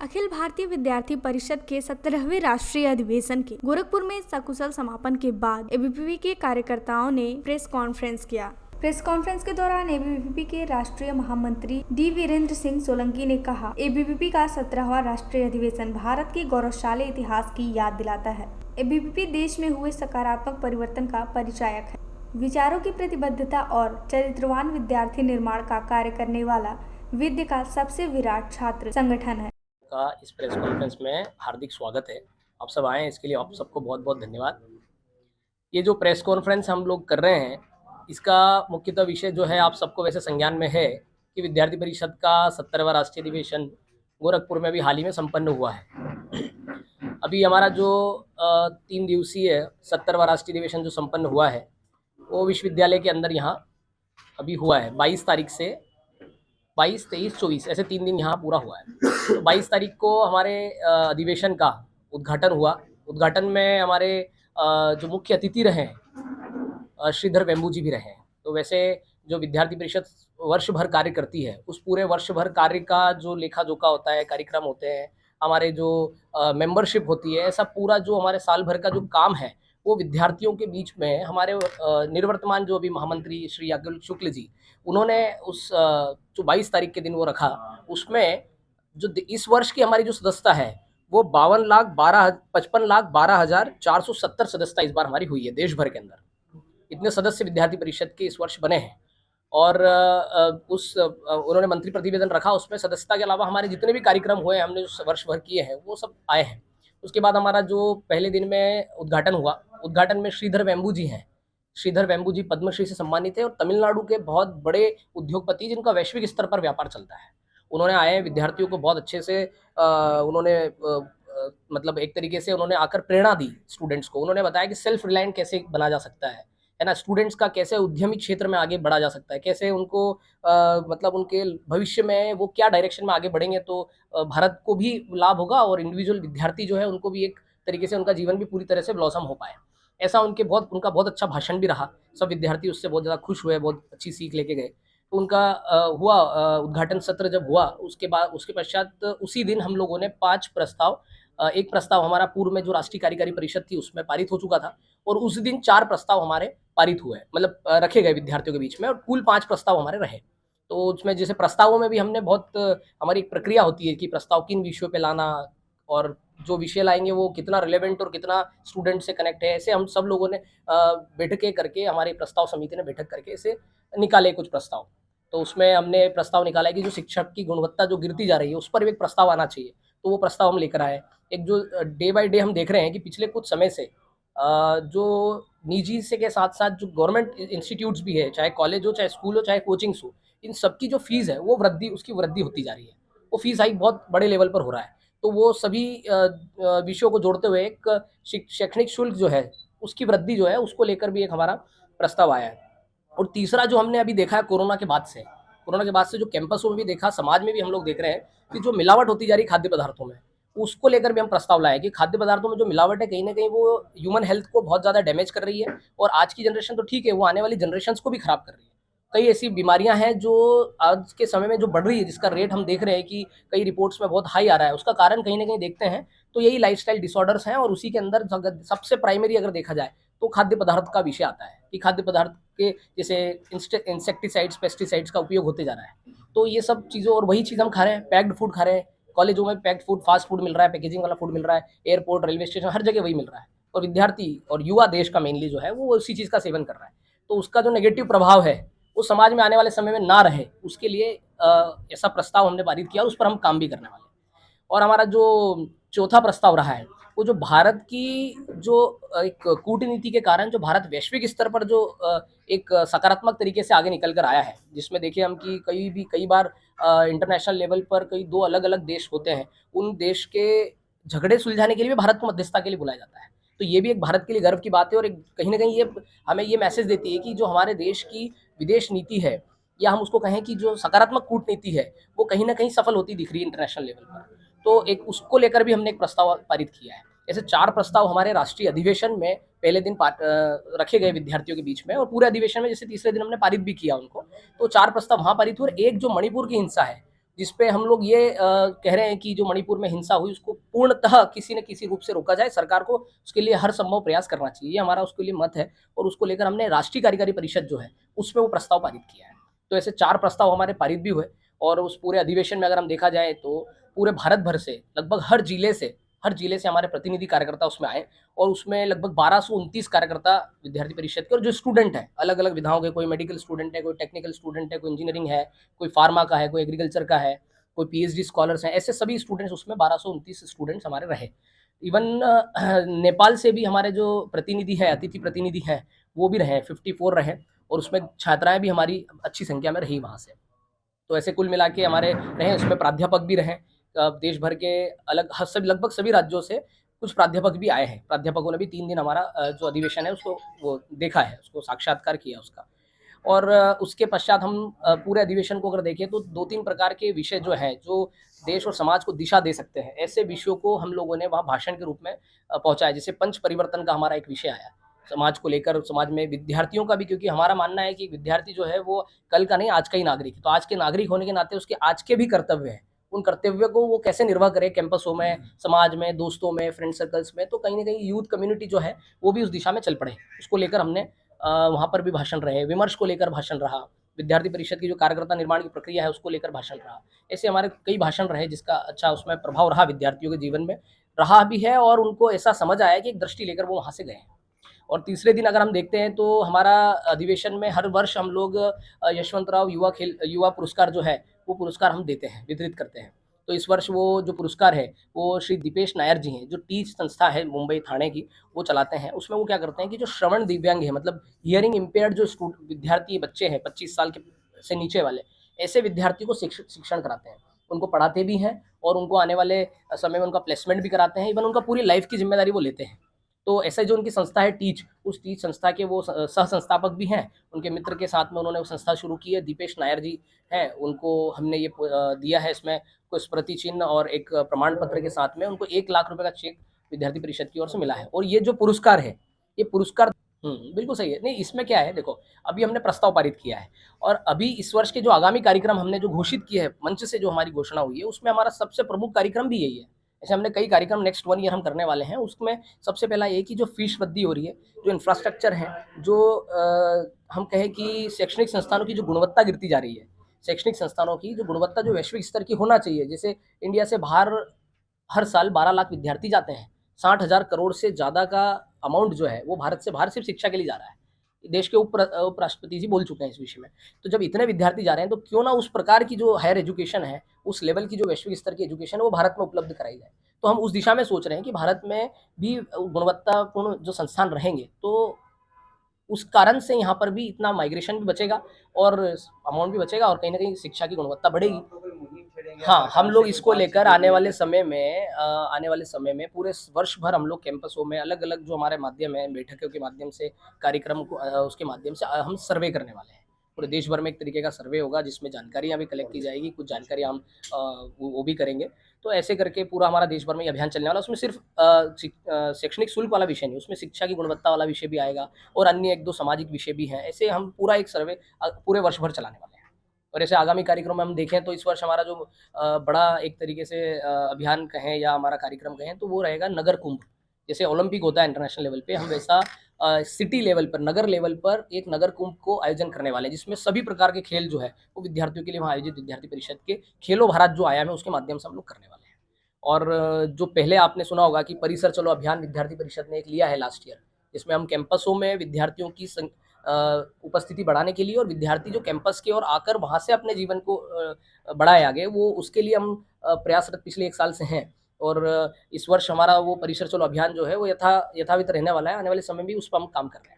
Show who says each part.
Speaker 1: अखिल भारतीय विद्यार्थी परिषद के 17वें राष्ट्रीय अधिवेशन के गोरखपुर में सकुशल समापन के बाद एबीवीपी के कार्यकर्ताओं ने प्रेस कॉन्फ्रेंस किया। प्रेस कॉन्फ्रेंस के दौरान एबीवीपी के राष्ट्रीय महामंत्री डी वीरेंद्र सिंह सोलंकी ने कहा, एबीवीपी का 17वां राष्ट्रीय अधिवेशन भारत के गौरवशाली इतिहास की याद दिलाता है। एबीवीपी देश में हुए सकारात्मक परिवर्तन का परिचायक है। विचारों की प्रतिबद्धता और चरित्रवान विद्यार्थी निर्माण का कार्य करने वाला विद्या का सबसे विराट छात्र संगठन है।
Speaker 2: का इस प्रेस कॉन्फ्रेंस में हार्दिक स्वागत है। आप सब आए हैं, इसके लिए आप सबको बहुत बहुत धन्यवाद। ये जो प्रेस कॉन्फ्रेंस हम लोग कर रहे हैं, इसका मुख्यतः विषय जो है आप सबको वैसे संज्ञान में है कि विद्यार्थी परिषद का 17वां राष्ट्रीय अधिवेशन गोरखपुर में अभी हाल ही में संपन्न हुआ है। अभी हमारा जो 3 दिवसीय 17वां राष्ट्रीय अधिवेशन जो संपन्न हुआ है वो विश्वविद्यालय के अंदर यहाँ अभी हुआ है। 22 तारीख से 22, 23, 24 ऐसे 3 दिन यहाँ पूरा हुआ है। तो 22 तारीख को हमारे अधिवेशन का उद्घाटन हुआ। उद्घाटन में हमारे जो मुख्य अतिथि रहे हैं श्रीधर वेम्बू जी भी रहे हैं। तो वैसे जो विद्यार्थी परिषद वर्ष भर कार्य करती है, उस पूरे वर्ष भर कार्य का जो लेखा जोखा होता है, कार्यक्रम होते हैं, हमारे जो मेंबरशिप होती है, ऐसा पूरा जो हमारे साल भर का जो काम है वो विद्यार्थियों के बीच में हमारे निवर्तमान जो अभी महामंत्री श्री अतुल शुक्ल जी, उन्होंने उस जो 22 तारीख के दिन वो रखा, उसमें जो इस वर्ष की हमारी जो सदस्यता है वो 55,12,470 सदस्यता इस बार हमारी हुई है देश भर के अंदर। इतने सदस्य विद्यार्थी परिषद के इस वर्ष बने हैं। और उन्होंने मंत्री प्रतिवेदन रखा, उसमें सदस्यता के अलावा हमारे जितने भी कार्यक्रम हुए हमने जो वर्ष भर किए हैं वो सब आए हैं। उसके बाद हमारा जो पहले दिन में उद्घाटन हुआ, उद्घाटन में श्रीधर वेम्बू जी हैं। श्रीधर वेम्बू जी पद्मश्री से सम्मानित है और तमिलनाडु के बहुत बड़े उद्योगपति जिनका वैश्विक स्तर पर व्यापार चलता है। उन्होंने आए विद्यार्थियों को बहुत अच्छे से उन्होंने मतलब एक तरीके से उन्होंने आकर प्रेरणा दी स्टूडेंट्स को। उन्होंने बताया कि सेल्फ रिलायंट कैसे बना जा सकता है ना, स्टूडेंट्स का कैसे उद्यमी क्षेत्र में आगे बढ़ा जा सकता है, कैसे उनको मतलब उनके भविष्य में वो क्या डायरेक्शन में आगे बढ़ेंगे तो भारत को भी लाभ होगा और इंडिविजुअल विद्यार्थी जो है उनको भी एक तरीके से उनका जीवन भी पूरी तरह से ब्लॉसम हो पाए। ऐसा उनका बहुत अच्छा भाषण भी रहा। सब विद्यार्थी उससे बहुत ज़्यादा खुश हुए, बहुत अच्छी सीख लेके गए। तो उनका हुआ उद्घाटन सत्र जब हुआ, उसके पश्चात उसी दिन हम लोगों ने 5 प्रस्ताव, एक प्रस्ताव हमारा पूर्व में जो राष्ट्रीय कार्यकारी परिषद थी उसमें पारित हो चुका था और उस दिन 4 प्रस्ताव हमारे पारित हुए, मतलब रखे गए विद्यार्थियों के बीच में, और कुल 5 प्रस्ताव हमारे रहे। तो उसमें जैसे प्रस्तावों में भी हमने बहुत हमारी एक प्रक्रिया होती है कि प्रस्ताव किन विषयों पे लाना और जो विषय लाएंगे वो कितना रिलेवेंट और कितना स्टूडेंट से कनेक्ट है। ऐसे हम सब लोगों ने बैठकें करके, हमारी प्रस्ताव समिति ने बैठक करके ऐसे निकाले कुछ प्रस्ताव। तो उसमें हमने प्रस्ताव निकाला है कि जो शिक्षक की गुणवत्ता जो गिरती जा रही है उस पर भी एक प्रस्ताव आना चाहिए, तो वो प्रस्ताव हम लेकर आए। एक जो डे बाय डे हम देख रहे हैं कि पिछले कुछ समय से जो निजी से के साथ साथ जो गवर्नमेंट इंस्टीट्यूट्स भी है, चाहे कॉलेज हो, चाहे स्कूल हो, चाहे कोचिंग्स हो, इन सबकी जो फीस है वो उसकी वृद्धि होती जा रही है। वो फीस हाइक बहुत बड़े लेवल पर हो रहा है। तो वो सभी विषयों को जोड़ते हुए एक शैक्षणिक शुल्क जो है उसकी वृद्धि जो है उसको लेकर भी एक हमारा प्रस्ताव आया है। और तीसरा जो हमने अभी देखा है कोरोना के बाद से जो कैंपसों में भी देखा, समाज में भी हम लोग देख रहे हैं कि जो मिलावट होती जा रही खाद्य पदार्थों में, उसको लेकर भी हम प्रस्ताव लाए कि खाद्य पदार्थों में जो मिलावट है कहीं ना कहीं वो ह्यूमन हेल्थ को बहुत ज़्यादा डैमेज कर रही है और आज की जनरेशन तो ठीक है, वो आने वाली जनरेशन्स को भी खराब कर रही है। कई ऐसी बीमारियां हैं जो आज के समय में जो बढ़ रही है, जिसका रेट हम देख रहे हैं कि कई रिपोर्ट्स में बहुत हाई आ रहा है, उसका कारण कहीं ना कहीं देखते हैं तो यही लाइफस्टाइल डिसऑर्डर्स हैं। और उसी के अंदर सबसे प्राइमरी अगर देखा जाए तो खाद्य पदार्थ का विषय आता है कि खाद्य पदार्थ के जैसे इंसेक्टिसाइड्स, पेस्टिसाइड्स का उपयोग होते जा रहा है। तो ये सब चीज़ों, और वही चीज़ हम खा रहे हैं, पैक्ड फूड खा रहे हैं। कॉलेजों में पैक्ड फूड, फास्ट फूड मिल रहा है, पैकेजिंग वाला फूड मिल रहा है, एयरपोर्ट, रेलवे स्टेशन, हर जगह वही मिल रहा है। और विद्यार्थी और युवा देश का मेनली जो है वो उसी चीज़ का सेवन कर रहा है। तो उसका जो नेगेटिव प्रभाव है वो समाज में आने वाले समय में ना रहे, उसके लिए ऐसा प्रस्ताव हमने पारित किया और उस पर हम काम भी करने वाले हैं। और हमारा जो चौथा प्रस्ताव रहा है वो जो भारत की जो एक कूटनीति के कारण जो भारत वैश्विक स्तर पर जो एक सकारात्मक तरीके से आगे निकल कर आया है, जिसमें देखिए हम कि कई बार इंटरनेशनल लेवल पर कई 2 अलग-अलग देश होते हैं, उन देश के झगड़े सुलझाने के लिए भी भारत को मध्यस्थता के लिए बुलाया जाता है। तो ये भी एक भारत के लिए गर्व की बात है और एक कहीं न कहीं ये हमें ये मैसेज देती है कि जो हमारे देश की विदेश नीति है, या हम उसको कहें कि जो सकारात्मक कूटनीति है, वो कहीं न कहीं सफल होती दिख रही है इंटरनेशनल लेवल पर। तो एक उसको लेकर भी हमने एक प्रस्ताव पारित किया है। ऐसे 4 प्रस्ताव हमारे राष्ट्रीय अधिवेशन में पहले दिन रखे गए विद्यार्थियों के बीच में, और पूरे अधिवेशन में जैसे तीसरे दिन हमने पारित भी किया उनको। तो 4 प्रस्ताव वहाँ पारित हुए और एक जो मणिपुर की हिंसा है जिसपे हम लोग ये कह रहे हैं कि जो मणिपुर में हिंसा हुई उसको पूर्णतः किसी न किसी रूप से रोका जाए। सरकार को उसके लिए हर संभव प्रयास करना चाहिए, ये हमारा उसके लिए मत है और उसको लेकर हमने राष्ट्रीय कार्यकारी परिषद जो है, उसमें वो प्रस्ताव पारित किया है। तो ऐसे 4 प्रस्ताव हमारे पारित भी हुए और उस पूरे अधिवेशन में अगर हम देखा जाए तो पूरे भारत भर से लगभग हर जिले से हमारे प्रतिनिधि कार्यकर्ता उसमें आए और उसमें लगभग 1229 कार्यकर्ता विद्यार्थी परिषद के और जो स्टूडेंट हैं, अलग-अलग विधाओं के, कोई मेडिकल स्टूडेंट है, कोई टेक्निकल स्टूडेंट है, कोई इंजीनियरिंग है, कोई फार्मा का है, कोई एग्रीकल्चर का है, कोई पीएचडी स्कॉलर्स हैं, ऐसे सभी स्टूडेंट्स उसमें 1229 स्टूडेंट्स हमारे रहे। इवन नेपाल से भी हमारे जो प्रतिनिधि हैं, अतिथि प्रतिनिधि हैं, वो भी रहे, 54 रहे और उसमें छात्राएँ भी हमारी अच्छी संख्या में रही वहाँ से। तो ऐसे कुल मिला के हमारे रहे, उसमें प्राध्यापक भी रहे। देश भर के अलग ह सब लगभग सभी राज्यों से कुछ प्राध्यापक भी आए हैं। प्राध्यापकों ने भी 3 दिन हमारा जो अधिवेशन है उसको वो देखा है, उसको साक्षात्कार किया उसका। और उसके पश्चात हम पूरे अधिवेशन को अगर देखें तो 2-3 प्रकार के विषय जो हैं, जो देश और समाज को दिशा दे सकते हैं, ऐसे विषयों को हम लोगों ने वहाँ भाषण के रूप में पहुँचाया। जैसे पंच परिवर्तन का हमारा एक विषय आया, समाज को लेकर, समाज में विद्यार्थियों का भी, क्योंकि हमारा मानना है कि विद्यार्थी जो है वो कल का नहीं आज का ही नागरिक है। तो आज के नागरिक होने के नाते उसके आज के भी कर्तव्य हैं। उन कर्तव्यों को वो कैसे निर्वाह करे कैंपसों में, समाज में, दोस्तों में, फ्रेंड सर्कल्स में, तो कहीं न कहीं यूथ कम्युनिटी जो है, वो भी उस दिशा में चल पड़े। उसको लेकर हमने वहाँ पर भी भाषण रहे, विमर्श को लेकर भाषण रहा, विद्यार्थी परिषद की जो कार्यकर्ता निर्माण की प्रक्रिया है उसको लेकर भाषण रहा। ऐसे हमारे कई भाषण रहे जिसका अच्छा उसमें प्रभाव रहा विद्यार्थियों के जीवन में, रहा भी है और उनको ऐसा समझ आया कि एक दृष्टि लेकर वो वहाँ से गए हैं। और तीसरे दिन अगर हम देखते हैं तो हमारा अधिवेशन में हर वर्ष हम लोग यशवंतराव युवा पुरस्कार जो है, वो पुरस्कार हम देते हैं, वितरित करते हैं। तो इस वर्ष वो जो पुरस्कार है, वो श्री दीपेश नायर जी हैं, जो टीच संस्था है मुंबई ठाणे की, वो चलाते हैं। उसमें वो क्या करते हैं कि जो श्रवण दिव्यांग है, मतलब हियरिंग इम्पेयर्ड जो विद्यार्थी बच्चे हैं 25 साल के से नीचे वाले, ऐसे विद्यार्थियों को शिक्षण कराते हैं। उनको पढ़ाते भी हैं और उनको आने वाले समय में उनका प्लेसमेंट भी कराते हैं, इवन उनका पूरी लाइफ की ज़िम्मेदारी वो लेते हैं। तो ऐसे जो उनकी संस्था है टीच, उस टीच संस्था के वो सह-संस्थापक भी हैं। उनके मित्र के साथ में उन्होंने वो संस्था शुरू की है, दीपेश नायर जी हैं, उनको हमने ये दिया है इसमें कोई स्मृति चिन्ह और एक प्रमाण पत्र के साथ में उनको 1 लाख रुपए का चेक विद्यार्थी परिषद की ओर से मिला है। और ये जो पुरस्कार है, ये पुरस्कार बिल्कुल सही है। नहीं, इसमें क्या है देखो, अभी हमने प्रस्ताव पारित किया है और अभी इस वर्ष के जो आगामी कार्यक्रम हमने जो घोषित किए हैं, मंच से जो हमारी घोषणा हुई है, उसमें हमारा सबसे प्रमुख कार्यक्रम भी यही है। ऐसे हमने कई कार्यक्रम नेक्स्ट 1 ईयर हम करने वाले हैं, उसमें सबसे पहला ये कि जो फीस वृद्धि हो रही है, जो इंफ्रास्ट्रक्चर है, जो हम कहें कि शैक्षणिक संस्थानों की जो गुणवत्ता गिरती जा रही है, शैक्षणिक संस्थानों की जो गुणवत्ता जो वैश्विक स्तर की होना चाहिए, जैसे इंडिया से बाहर हर साल 12 लाख विद्यार्थी जाते हैं, 60,000 करोड़ से ज़्यादा का अमाउंट जो है, वो भारत से बाहर सिर्फ शिक्षा के लिए जा रहा है। देश के उपराष्ट्रपति जी बोल चुके हैं इस विषय में। तो जब इतने विद्यार्थी जा रहे हैं, तो क्यों ना उस प्रकार की जो हायर एजुकेशन है, उस लेवल की जो वैश्विक स्तर की एजुकेशन है, वो भारत में उपलब्ध कराई जाए। तो हम उस दिशा में सोच रहे हैं कि भारत में भी गुणवत्तापूर्ण जो संस्थान रहेंगे, तो उस कारण से यहाँ पर भी इतना माइग्रेशन भी बचेगा और अमाउंट भी बचेगा और कहीं न कहीं शिक्षा की गुणवत्ता बढ़ेगी। हाँ, हम लोग इसको लेकर आने वाले समय में पूरे वर्ष भर हम लोग कैंपसों में अलग-अलग जो हमारे माध्यम है, बैठकों के माध्यम से, कार्यक्रम को उसके माध्यम से हम सर्वे करने वाले हैं। पूरे देश भर में एक तरीके का सर्वे होगा जिसमें जानकारियाँ भी कलेक्ट की जाएगी, कुछ जानकारियाँ हम वो भी करेंगे। तो ऐसे करके पूरा हमारा देश भर में ये अभियान चलने वाला है। उसमें सिर्फ़ शैक्षणिक शुल्क वाला विषय नहीं, उसमें शिक्षा की गुणवत्ता वाला विषय भी आएगा और अन्य 1-2 सामाजिक विषय भी हैं। ऐसे हम पूरा एक सर्वे पूरे वर्ष भर चलाने वाले हैं। और ऐसे आगामी कार्यक्रम में हम देखें तो इस वर्ष हमारा जो बड़ा एक तरीके से अभियान कहें या हमारा कार्यक्रम कहें तो वो रहेगा नगर कुंभ। जैसे ओलंपिक होता है इंटरनेशनल लेवल पे, हम वैसा सिटी लेवल पर, नगर लेवल पर एक नगर कुंभ को आयोजन करने वाले हैं, जिसमें सभी प्रकार के खेल जो है वो विद्यार्थियों के लिए वहाँ आयोजित विद्यार्थी परिषद के खेलो भारत जो आयाम है उसके माध्यम से हम लोग करने वाले हैं। और जो पहले आपने सुना होगा कि परिसर चलो अभियान विद्यार्थी परिषद ने एक लिया है लास्ट ईयर, जिसमें हम कैंपसों में विद्यार्थियों की उपस्थिति बढ़ाने के लिए और विद्यार्थी जो कैंपस की ओर आकर वहाँ से अपने जीवन को बढ़ाए आगे, वो उसके लिए हम प्रयासरत पिछले 1 साल से हैं। और इस वर्ष हमारा वो परिसर चलो अभियान जो है वो यथावित रहने वाला है। आने वाले समय में भी उस पर हम काम कर रहे हैं।